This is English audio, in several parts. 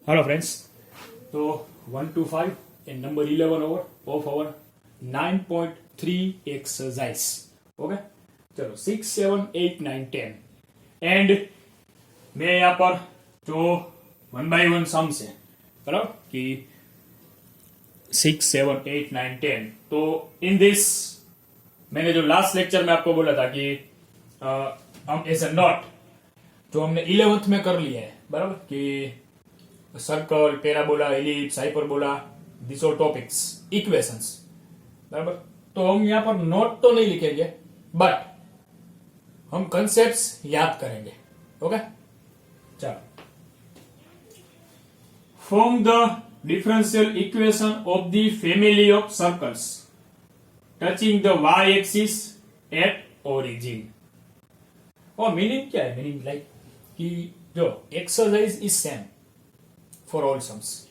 Hello friends. So 1 to 5 and number 11 over of our 9.3 exercise. Okay. चलो 6, 7, 8, 9, 10 and मैं यहाँ पर जो 1 by 1 सम्स है बराबर कि 6, 7, 8, 9, 10 तो इन दिस मैंने जो लास्ट लेक्चर में आपको बोला था कि हम एज अ नॉट जो हमने 11th में कर लिया है बराबर कि circle parabola ellipse hyperbola this all topics equations बराबर तो हम यहाँ पर नोट तो नहीं लिखेंगे बट हम कंसेप्ट्स याद करेंगे ओके चलो form the differential equation of the family of circles touching the Y axis at origin और मीनिंग क्या है मीनिंग लाइक कि जो exercise is same for all sums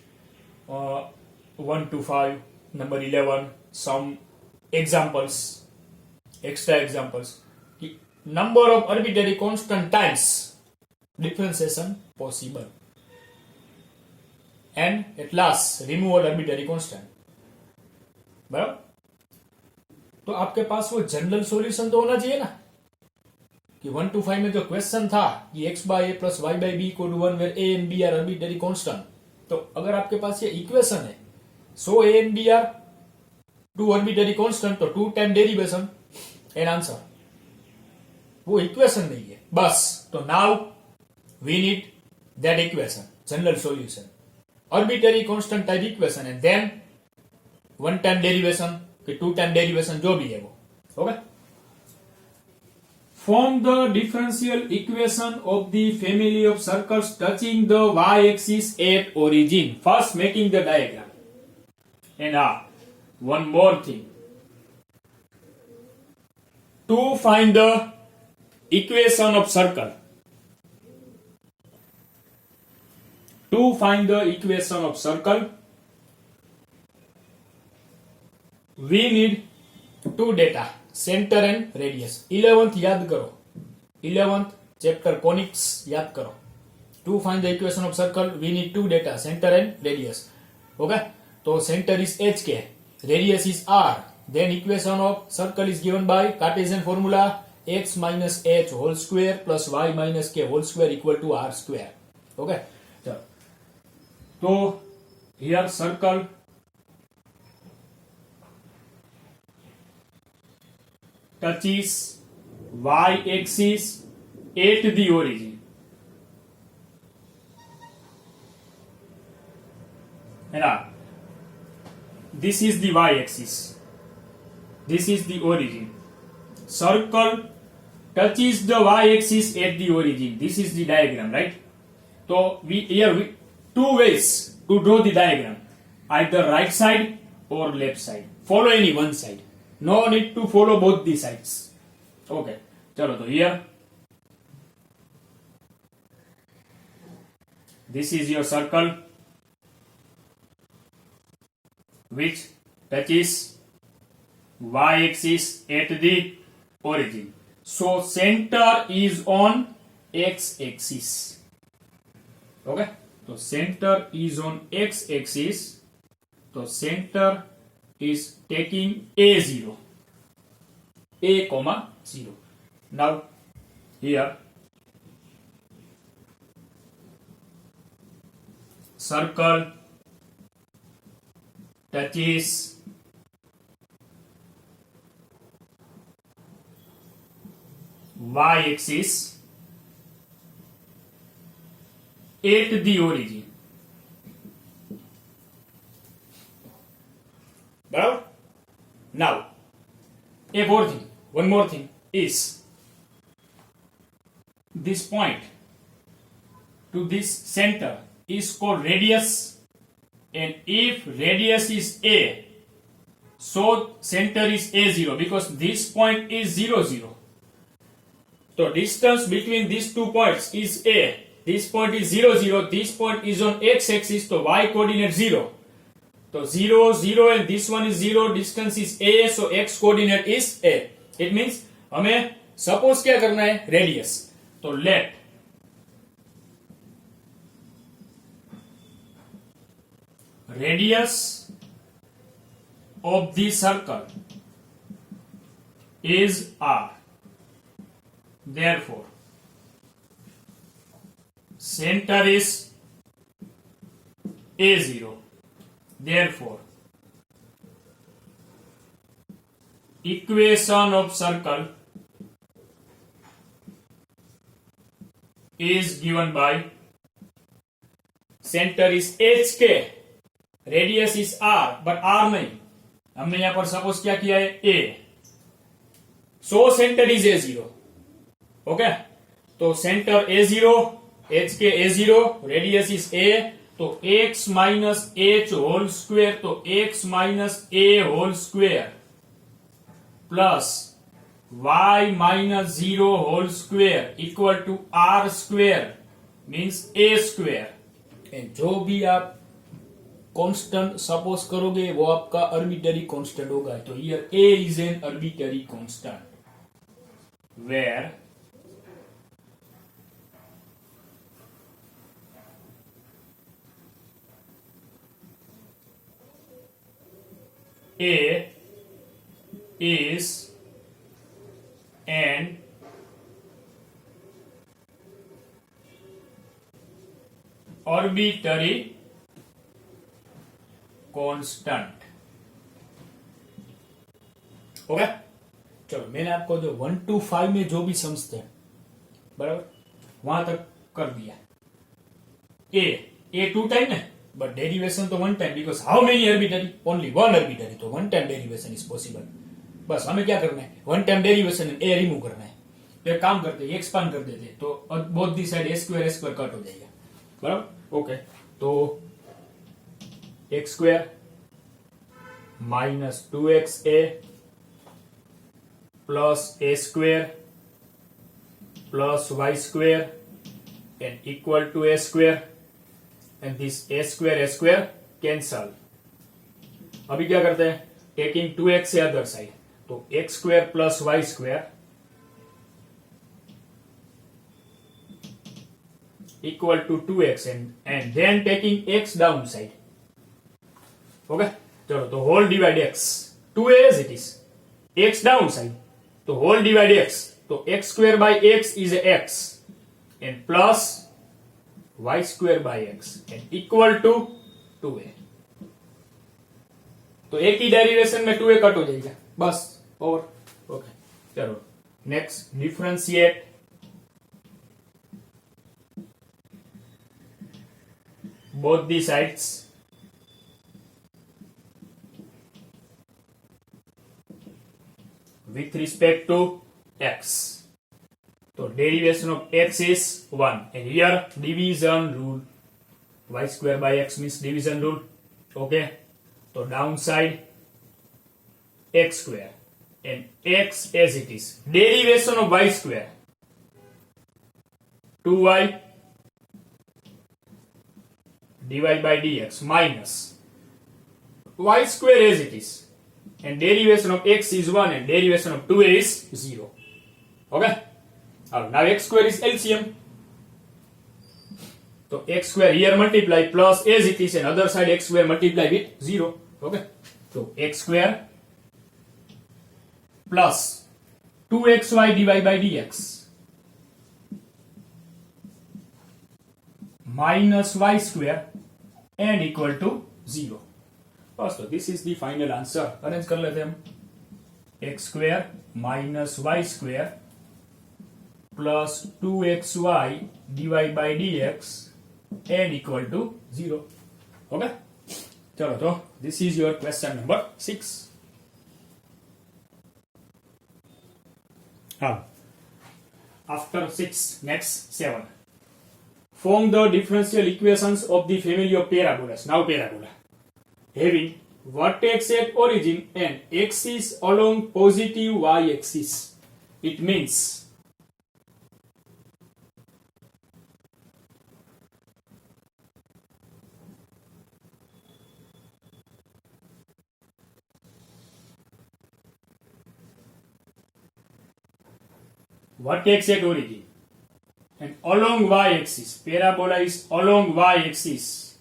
1 to 5 number 11 some examples extra examples number of arbitrary constant times differentiation possible and at last removal arbitrary constant बराबर तो आपके पास वो general solution तो होना चाहिए ना कि 1 to 5 में जो क्वेश्चन था कि x by a plus y by b equal to 1 where a and b are arbitrary constant तो अगर आपके पास ये इक्वेशन है so a and b are two arbitrary constant तो 2 टाइम डेरिवेशन एंड आंसर वो इक्वेशन नहीं है बस तो now we need that equation general solution arbitrary constant type equation and then 1 time derivation कि 2 टाइम डेरिवेशन जो भी है वो okay Form the differential equation of the family of circles touching the y-axis at origin. First, making the diagram. And one more thing. To find the equation of circle. To find the equation of circle, we need two data. Centre and radius 11th याद करो 11th chapter conics याद करो to find the equation of circle we need two data centre and radius okay तो centre is H K radius is R then equation of circle is given by Cartesian formula x minus H whole square plus y minus K whole square equal to R square okay चलो तो here circle touches y-axis at the origin. And this is the y-axis. This is the origin. Circle touches the y-axis at the origin. This is the diagram, right? So we two ways to draw the diagram. Either right side or left side. Follow any one side. No need to follow both the sides. Okay. चलो तो here this is your circle which touches y-axis at the origin. So center is on x-axis. Okay. So center is on x-axis. So center is taking a0 a comma 0 now here circle touches y-axis at the origin बराबर now one more thing is this point to this center is called radius and if radius is a so center is a0 because this point is 0 0 so distance between these 2 points is a this point is 0 0 this point is on x-axis so y coordinate 0 तो 0 0 and this one is 0 distance is a so x coordinate is a it means हमें suppose क्या करना है radius तो late radius of the circle is r. Therefore, center is A0. Therefore, equation of circle is given by center is HK, radius is R, but R नहीं, हमने यहां पर suppose क्या किया है A, so center is A0. Okay, तो centre A0, HK A0, radius is A, तो x minus h whole square, तो x minus a whole square plus y minus 0 whole square equal to r square means a square. जो भी आप constant suppose करोगे वो आपका arbitrary constant होगा। तो here a is an arbitrary constant where A is an arbitrary constant। Okay, चलो मैंने आपको जो 1 to 5 में जो भी सम्स थे बराबर वहां तक कर दिया। A 2 टाइम है but derivation तो 1 time because how many arbitrary? Only one arbitrary, तो 1 time derivation is possible। बस हमें क्या करना है 1 time derivation a रिमूव करना है। तो एक काम करते हैं एक्सपांड कर देते हैं, तो both the side a square cut हो जाएगा बराबर। ओके, तो x square minus 2xa plus a square plus y square and equal to a square and this a square cancel। अभी क्या करते हैं टेकिंग 2x से अदर साइड, तो x square plus y square equal to 2x and then taking x down side. Okay, चलो तो whole divide x, 2a as it is, x down side, तो whole divide x, तो x square by x is x and plus y square by x and equal to 2a। तो एक ही derivation में 2a cut हो जाएगा बस और। Okay, चलो next differentiate both the sides with respect to x। तो derivation of x is 1 and here division rule, y square by x means division rule। okay, तो downside x square and x as it is, derivation of y square 2y dy by dx minus y square as it is and derivation of x is 1 and derivation of 2a is 0। okay, now x square is LCM, so x square here multiply plus as it is and other side x square multiply with 0। okay, so x square plus 2xy dy by dx minus y square and equal to 0। बस, तो this is the final answer। Arrange कर लेते हैं हम, x square minus y square plus 2xy dy by dx and equal to 0। okay, चलो तो this is your question number 6। after 6 next 7, form the differential equations of the family of parabolas। now parabola having vertex at origin and axis along positive y axis, it means vertex at origin and along y axis, parabola is along y axis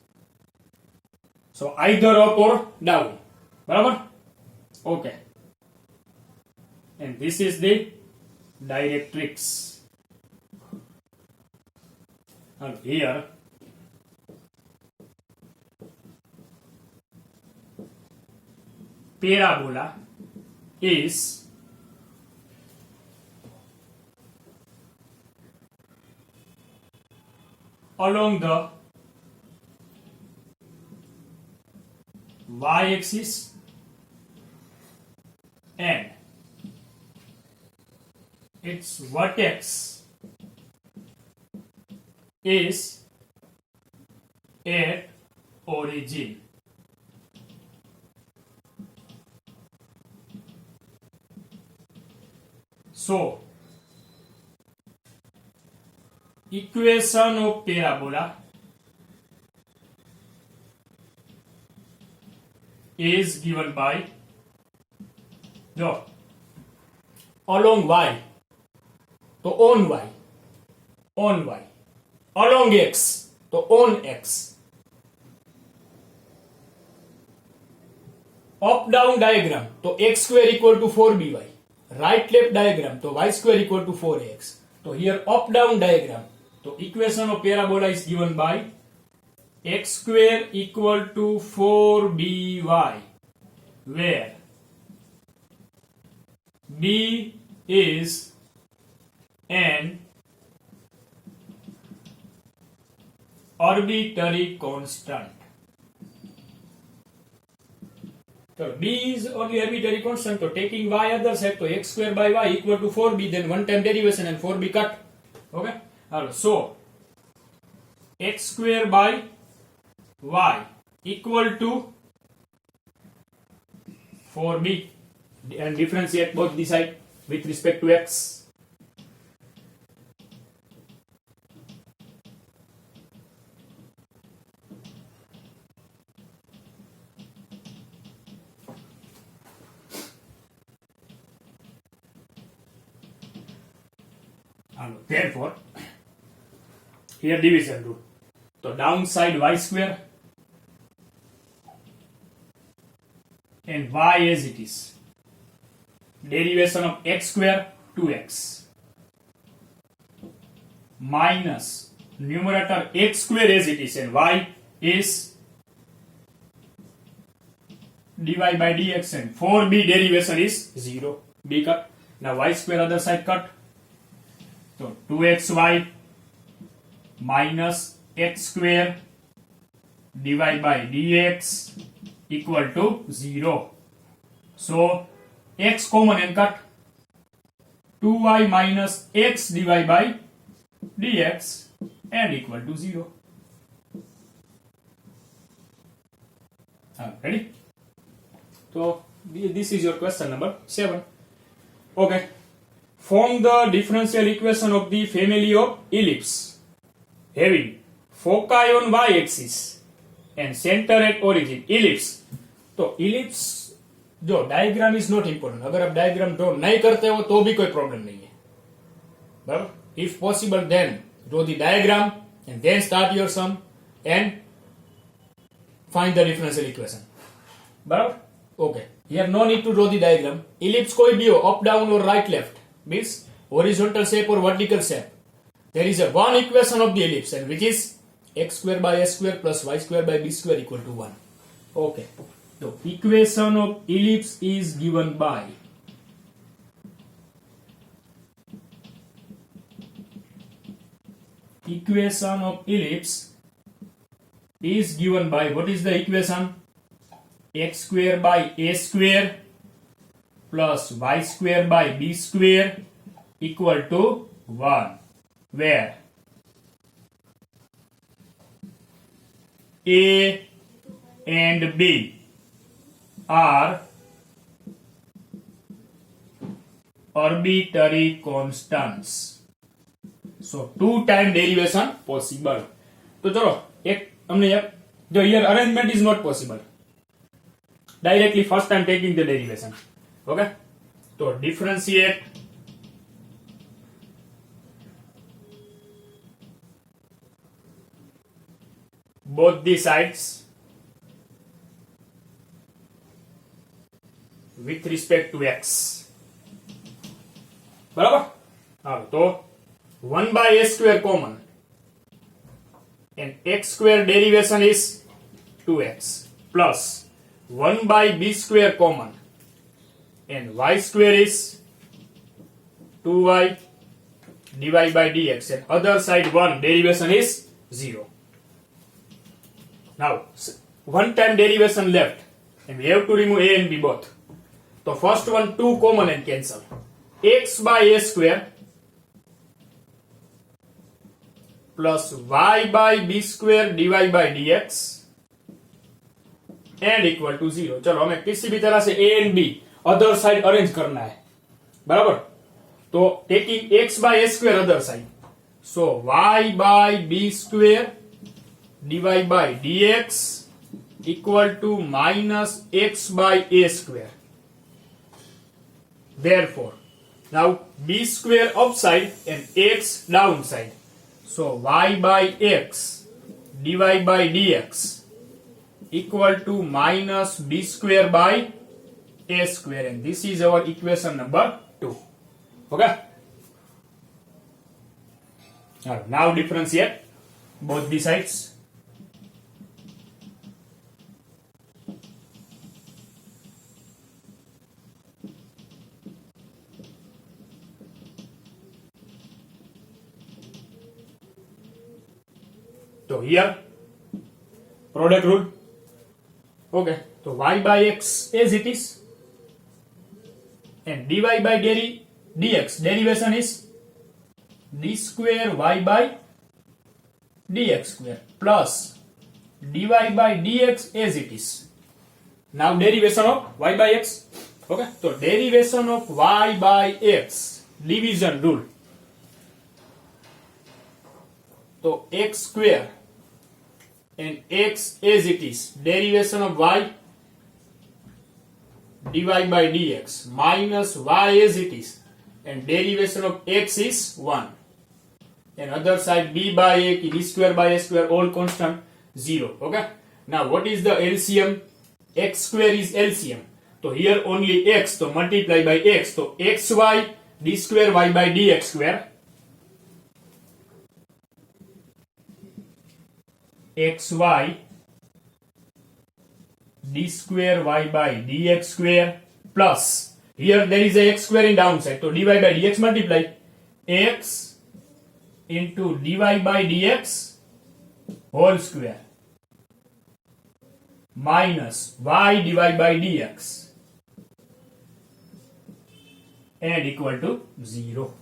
So either up or down. બરાબર? Okay. And this is the directrix. And here parabola is along the y-axis and its vertex is at origin. So, equation of parabola is given by along y, तो on y, along x, तो on x, up down diagram, तो x square equal to 4by, right left diagram, तो y square equal to 4ax. So here up down diagram, so equation of parabola is given by x square equal to 4by, where b is an arbitrary constant. So b is only arbitrary constant, so taking y other side, so x square by y equal to 4b, then one time derivation and 4b cut. Okay? So x square by y equal to 4b, and differentiate both the side with respect to x. And therefore, here division rule. So downside y square and y as it is. Derivation of x square 2x minus numerator x square as it is, and y is dy by dx, and 4b derivation is 0. b cut. Now y square other side cut. So 2xy minus x square dy by dx equal to 0. So x common and cut. 2y minus x dy by dx and equal to 0. Ready? So this is your question number 7. Okay. Form the differential equation of the family of ellipse having foci on y-axis and center at origin. Ellipse. तो ellipse जो diagram is not important, अगर आप diagram draw नहीं करते हो तो भी कोई प्रॉब्लम नहीं है, बराबर. If possible then draw the diagram and then start your sum and find the differential equation. बराबर. Okay. Here no need to draw the diagram. Ellipse कोई भी हो, अप डाउन और right left, means horizontal shape or vertical shape, there is a one equation of the ellipse, and which is x square by s square plus y square by b square equal to 1. Okay. So equation of ellipse is given by what is the equation? X square by a square plus y square by b square equal to 1, where a and b are arbitrary constants. So 2 time derivation possible. तो चलो एक हमने जो here arrangement is not possible, directly first time taking the derivation. Okay, तो differentiate both the sides with respect to x. બરાબર. હા તો 1 by a square common and x square derivation is 2x plus 1 by b square common and y square is 2y dy by dx and other side 1 derivation is 0. Now one time derivation left and we have to remove a and b both. So first one 2 common and cancel. X by a square plus y by b square dy by dx and equal to 0. चलो हमें किसी भी तरह से a and b other side arrange करना है, बराबर. तो taking x by a square other side, so y by b square dy by dx equal to minus x by a square. Therefore, now b square upside and x downside. So y by x dy by dx equal to minus b square by a square, and this is our equation number 2. Okay. Now differentiate both the sides. So here product rule. Okay, so y by x as it is and dy by dx derivation is d square y by dx square plus dy by dx as it is. Now derivation of y by x. Okay, so derivation of y by x, division rule. So x square and x as it is, derivation of y dy by dx minus y as it is, and derivation of x is 1, and other side b by a, d square by a square, all constant 0. Okay, now what is the LCM? X square is LCM, so here only x, so multiply by x, so xy d square y by dx square xy d square y by dx square plus, here there is a x square in downside, so dy by dx multiply x into dy by dx whole square minus y dy by dx and equal to 0.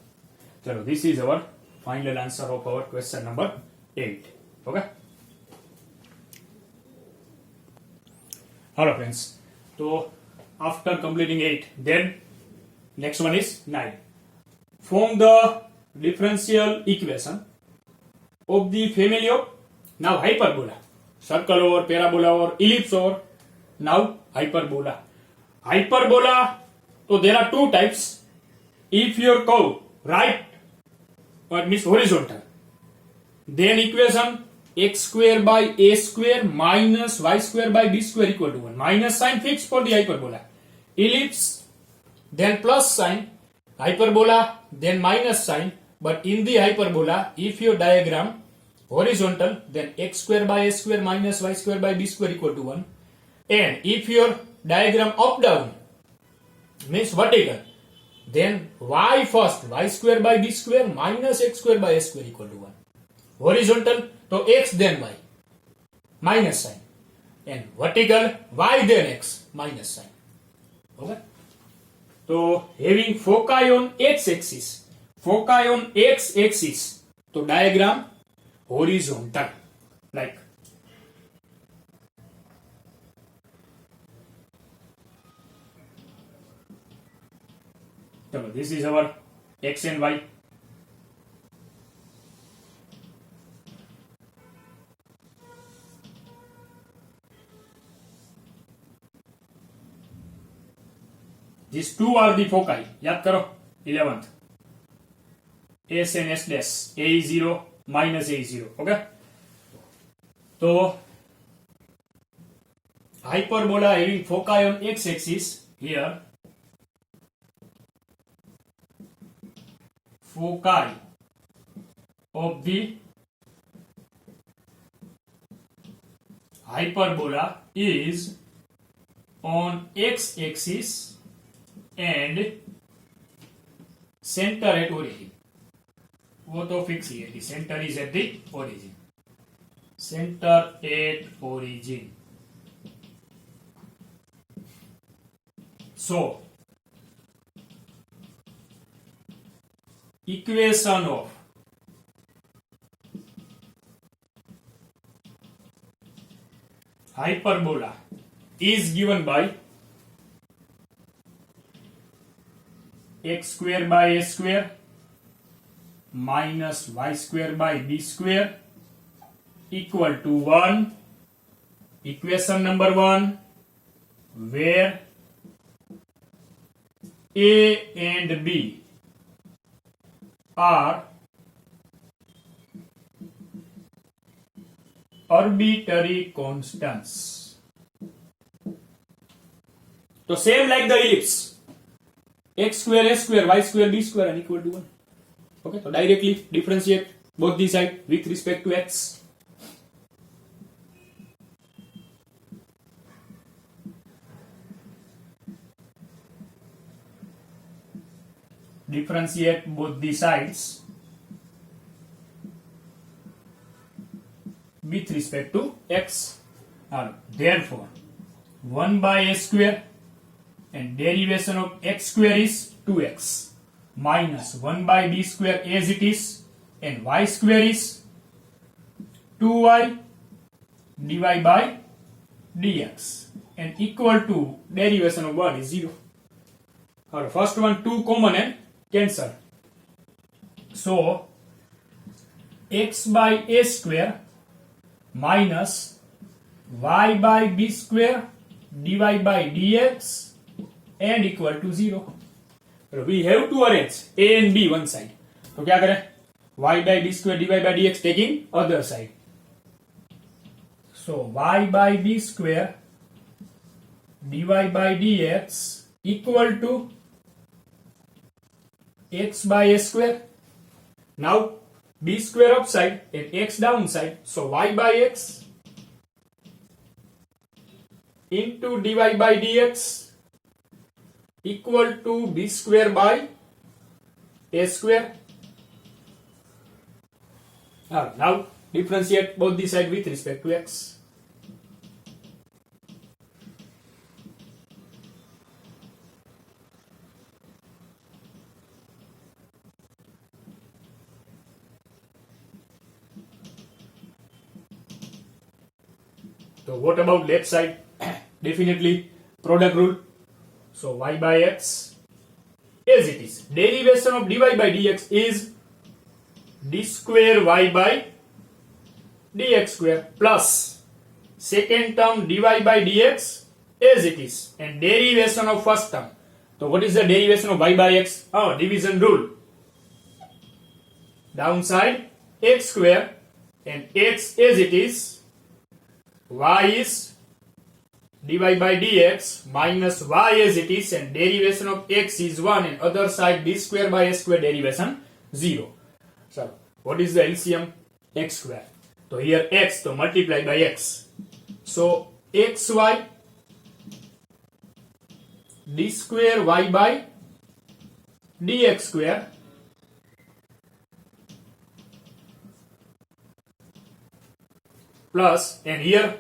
So this is our final answer of our question number 8. Okay. Hello friends. So after completing 8, then next one is 9. Form the differential equation of the family of now hyperbola, circle over, parabola over, ellipse over, now hyperbola. Hyperbola, so there are two types. If your curve right or means horizontal, then equation x square by a square minus y square by b square equal to 1. Minus sign fixed for the hyperbola. Ellipse, then plus sign. Hyperbola, then minus sign. But in the hyperbola, if your diagram horizontal, then x square by a square minus y square by b square equal to 1. And if your diagram up down means vertical, then y first, y square by b square minus x square by a square equal to 1. Horizontal, so x then y minus sign, and vertical y then x minus sign. Okay, so having foci on x axis, so diagram horizontal like. So this is our x and y. These two are the foci. याद करो 11th. S and S dash. A is 0, minus A is 0. Okay. So hyperbola having foci on x axis here foci of the hyperbola is on x-axis and center at origin. वो तो fix ही है, center is at the origin. Center at origin. So, equation of hyperbola is given by x square by a square minus y square by b square equal to 1. Equation number 1, where a and b are arbitrary constants. So same like the ellipse, x square a square y square b square are equal to 1. Okay, so directly differentiate both the sides with respect to x. Differentiate both the sides with respect to x. Therefore, 1 by a square and derivation of x square is 2x minus 1 by b square as it is, and y square is 2y dy by dx, and equal to derivation of 1 is 0. Our first one 2 common and cancel. So x by a square minus y by b square dy by dx and equal to 0. We have to arrange a and b one side. तो क्या करें? y by b square dy by dx taking other side. So y by b square dy by dx equal to x by a square. Now b square upside and x downside. So y by x into dy by dx equal to b square by a square. Now differentiate both the sides with respect to x. So what about left side? Definitely product rule. So y by x as it is. Derivation of dy by dx is d square y by dx square plus second term dy by dx as it is, and derivation of first term. So what is the derivation of y by x? Division rule. Downside x square and x as it is, y is dy by dx minus y as it is, and derivation of x is 1, and other side d square by a square derivation 0. So what is the LCM? X square. So here x, so multiply by x. So xy d square y by dx square plus, and here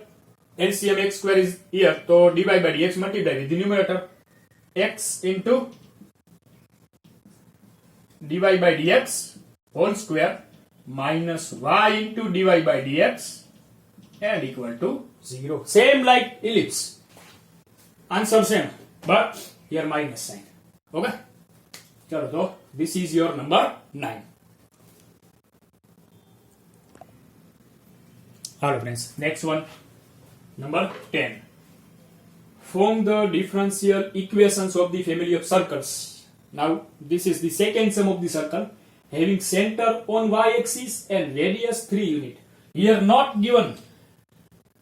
LCM x square is here, so dy by dx multiply with the numerator, x into dy by dx whole square minus y into dy by dx and equal to 0. Same like ellipse. Answer same, but here minus sign. Okay? So this is your number 9. Hello friends, next one. Number 10. Form the differential equations of the family of circles. Now, this is the second sum of the circle having center on y-axis and radius 3 unit. Here not given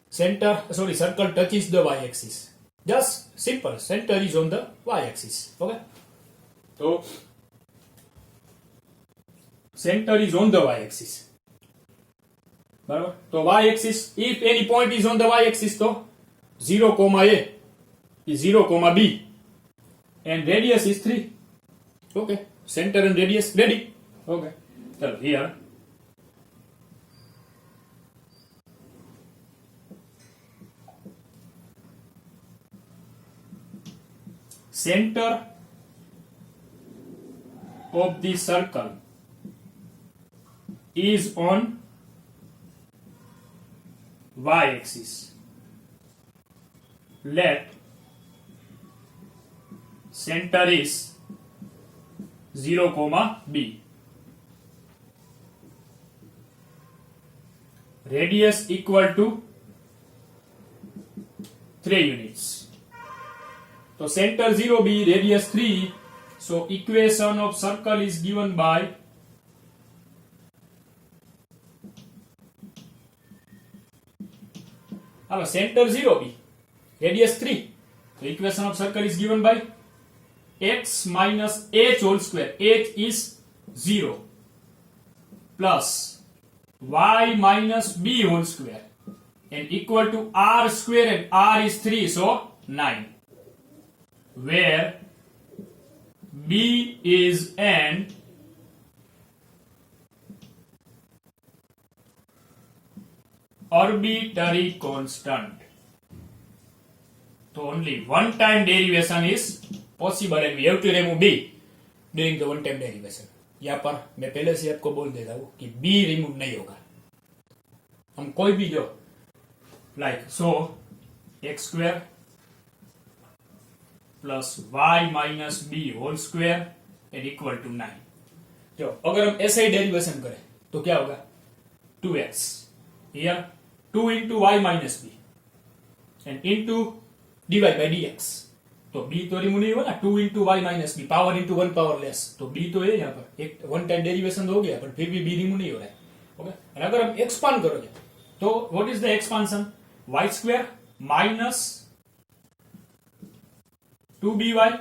circle touches the y-axis. Just simple, center is on the y-axis. Okay. So, center is on the y axis. બરાબર, તો y axis, if any point is on the y axis, તો 0, a is 0, b and radius is 3. Okay, center and radius ready. Okay, so here center of the circle is on y axis. Let center is 0, b. Radius equal to 3 units. So center 0, b, radius 3. So equation of circle is given by center 0, b, radius 3. So equation of circle is given by x minus h whole square. H is 0 plus y minus b whole square and equal to r square, and r is 3, so 9. Where b is an arbitrary constant. So only one time derivation is possible and we have to remove b during the one time derivation. यहाँ पर मैं पहले से आपको बोल देता हूँ कि b रिमूव नहीं होगा. हम कोई भी जो like so x square plus y minus b whole square and equal to 9. जो अगर हम ऐसे ही डेरिवेशन करें तो क्या होगा? 2x here 2 into y minus b and into dy by dx. तो b तो रिमूव नहीं हुआ ना, 2 into y minus b, power into 1 power less, तो b तो है यहाँ पर, एक वन टाइम डेरिवेशन हो गया, पर फिर भी b रिमूव नहीं हो रहा है. ओके, और अगर हम एक्सपांड करोगे तो what is the expansion? y square minus 2by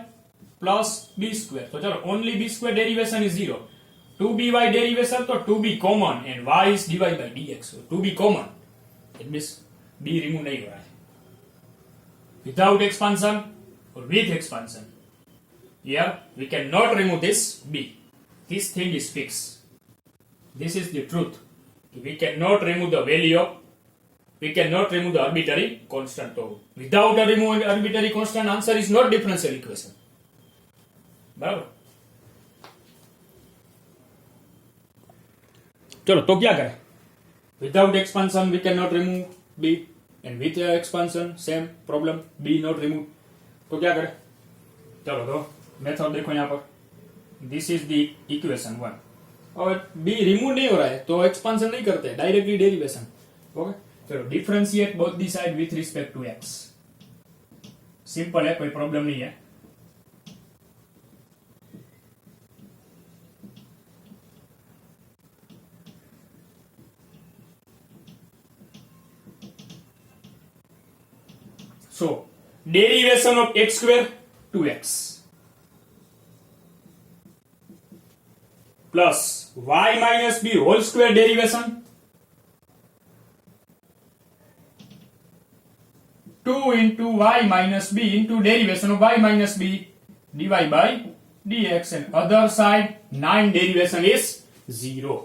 plus b square. तो चलो only b square derivation is 0, 2by derivation तो 2b common and y is dy by dx. 2b common, it means b remove नहीं हो रहा है. Without expansion or with expansion, here we cannot remove this b. This thing is fixed. This is the truth. We cannot remove the value of, we cannot remove the arbitrary constant. So without a removing arbitrary constant, answer is not differential equation. बराबर. चलो तो क्या करें? Without expansion we cannot remove b. And with expansion same problem, b not removed. तो क्या करें? चलो तो मेथड देखो यहाँ पर. This is the equation 1. और b रिमूव नहीं हो रहा है तो एक्सपांशन नहीं करते, डायरेक्टली डेरिवेशन. ओके, चलो differentiate both the side with respect to x. Simple है, कोई प्रॉब्लम नहीं है. So, derivation of x square 2x plus y minus b whole square derivation 2 into y minus b into derivation of y minus b dy by dx, and other side 9 derivation is 0.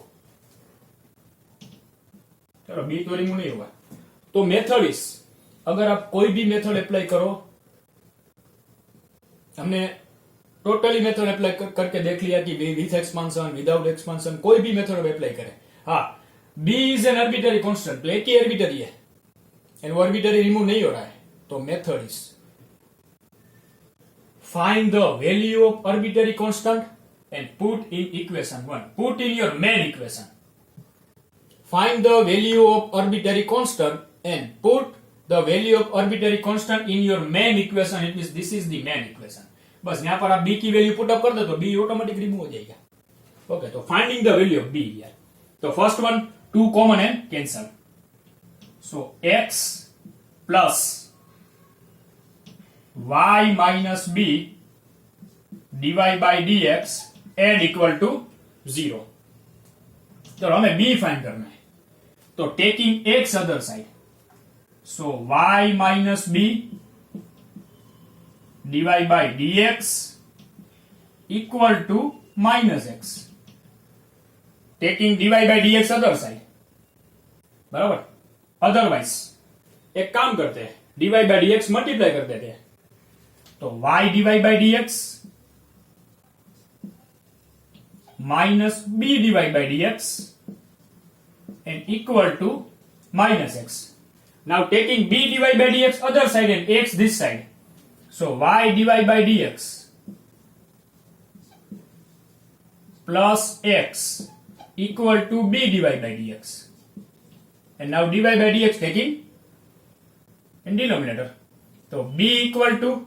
चलो b तो remove नहीं होगा. तो method is, अगर आप कोई भी method apply करो, हमने टोटली मेथड अप्लाई करके देख लिया कि विथ एक्सपांशन विदाउट एक्सपांशन कोई भी मेथड अप्लाई करें. हाँ, b is an arbitrary constant, तो एक ही आर्बिट्ररी है एंड वो आर्बिट्ररी रिमूव नहीं हो रहा है. तो method is find the value of arbitrary constant and put in equation 1. Put in your main equation. Find the value of arbitrary constant and put the value of arbitrary constant in your main equation. It means this is the main equation. बस यहाँ पर आप b की value put up कर दो तो b automatic remove हो जाएगा. ओके, तो finding the value of b here. तो first one 2 common and cancel. So x plus y minus b dy by dx and equal to 0. चलो हमें बी फाइंड करना है, तो taking X other side, so y minus B dy by dx equal to minus x. Taking dy by dx other side, बराबर। Otherwise एक काम करते हैं, dy by dx मल्टीप्लाई कर देते हैं, तो y dy by dx minus b dy by dx and equal to minus x. Now taking b dy by dx other side and x this side, so y dy by dx plus x equal to b dy by dx, and now dy by dx taking in denominator, so b equal to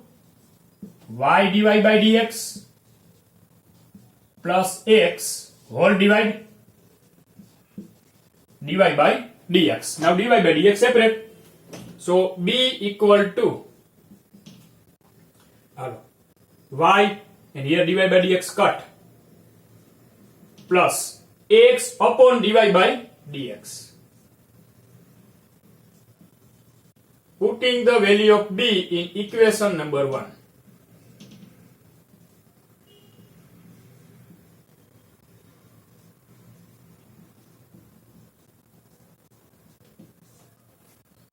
y dy by dx plus x whole divide dy by dx. Now dy by dx separate, so b equal to y and here dy by dx cut plus x upon dy by dx. Putting the value of b in equation number 1.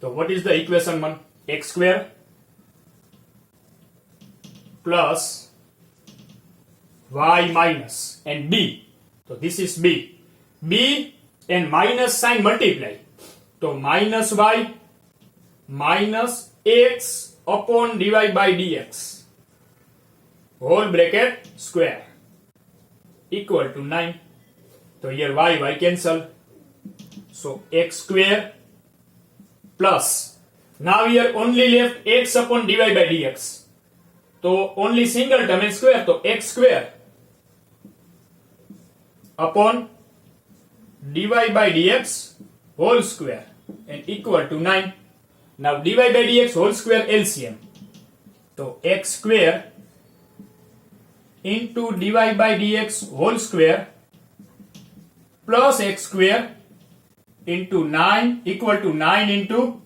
So what is the equation 1? X square plus y minus and b. So this is b. B and minus sign multiply. So minus y minus x upon dy by dx whole bracket square equal to 9. So here y cancel. So x square plus, now here only left x upon dy by dx, so only single term and square, so x square upon dy by dx whole square and equal to 9. Now dy by dx whole square LCM, so x square into dy by dx whole square plus x square into 9 equal to 9 into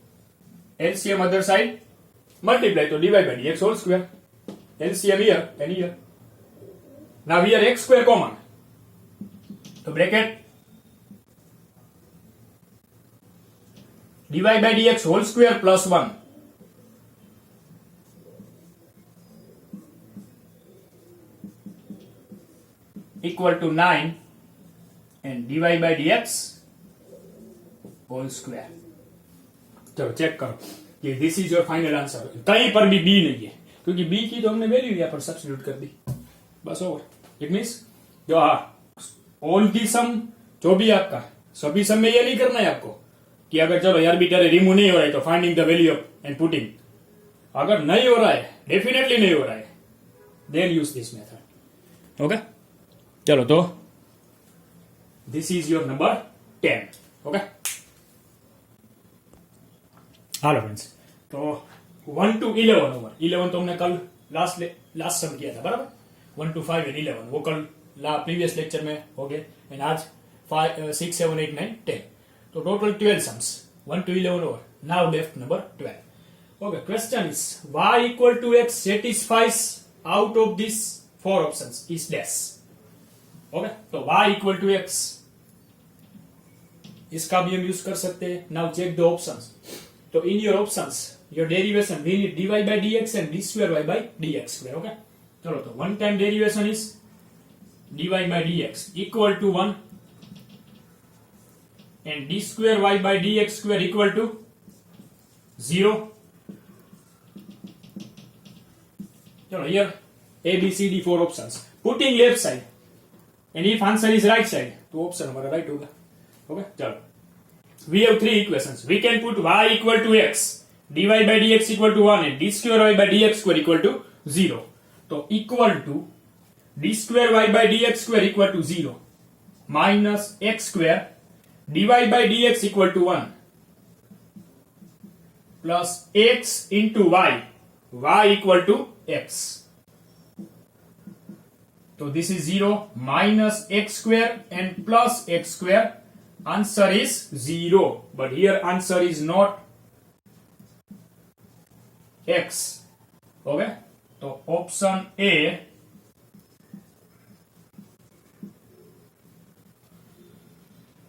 LCM other side multiply to dy by dx whole square, LCM here and here. Now here x square common, so bracket dy by dx whole square plus 1 equal to 9 and dy by dx whole square. चलो check करो कि this is your final answer. कहीं पर भी B नहीं है क्योंकि B की तो हमने वैल्यू यहां पर सब्स्टिट्यूट कर दी, बस ओवर. इट मींस जो ऑल दी सम जो भी आपका सभी सम में ये नहीं करना है आपको कि अगर चलो यार बीटर रिमूव नहीं हो रहा है तो finding the value of and putting. अगर नहीं हो रहा है, डेफिनेटली नहीं हो रहा है, then use this method. Okay चलो, तो this is your number 10. Okay hello friends, तो 1 to 11 ओवर. 11 तो हमने कल लास्ट सम किया था, बराबर. 1 to 5 and 11 वो कल प्रीवियस लेक्चर में हो गए. एंड आज 5, 6, 7, 8, 9, 10. तो total 12 sums 1 to 11 over. Now left number 12. Okay, question is y equal to x satisfies out of these 4 options is dash. Okay, तो y equal to x इसका भी हम यूज कर सकते हैं. Now check the options. तो in your options your derivation we need dy by dx and d square y by dx square. Okay चलो, तो one time derivation is dy by dx equal to 1 and d square y by dx square equal to 0. चलो, here A B C D 4 options. Putting left side and if answer is right side तो option हमारा right होगा. Okay चलो, we have 3 equations. We can put y equal to x, dy by dx equal to 1 and d square y by dx square equal to 0. तो equal to d square y by dx square equal to 0 minus x square dy by dx equal to 1 plus x into y equal to x. So this is 0 minus x square and plus x square answer is 0, but here answer is not x. Okay, so option A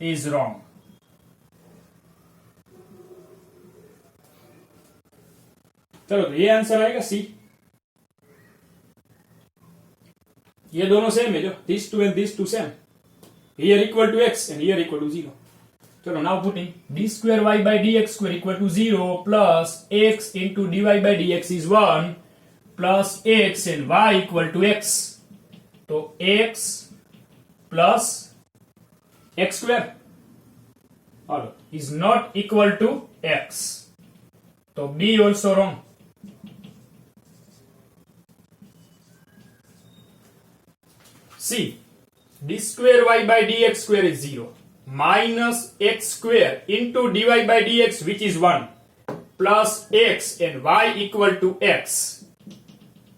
is wrong. चलो तो ये answer आएगा सी. ये दोनों same है जो this two and this two same. Here equal to x and here equal to 0. So now putting d square y by dx square equal to 0 plus x into dy by dx is 1 plus x and y equal to x. So x plus x square is not equal to x. So B also wrong. C. D square y by dx square is 0 minus x square into dy by dx which is 1 plus x and y equal to x.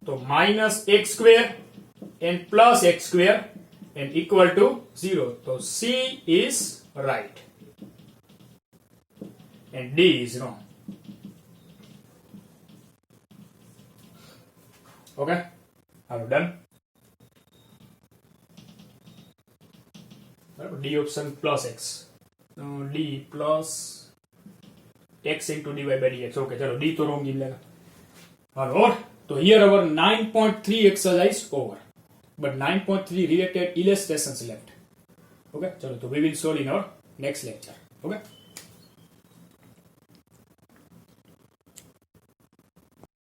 So minus x square and plus x square and equal to 0. So C is right and D is wrong. Okay, are you done? D option plus x. D plus x into dy by dx. Okay, चलो D तो wrong मिलेगा. और तो here our 9.3 exercise over, but 9.3 related illustrations left. Okay, चलो तो we will solve in our next lecture. Okay.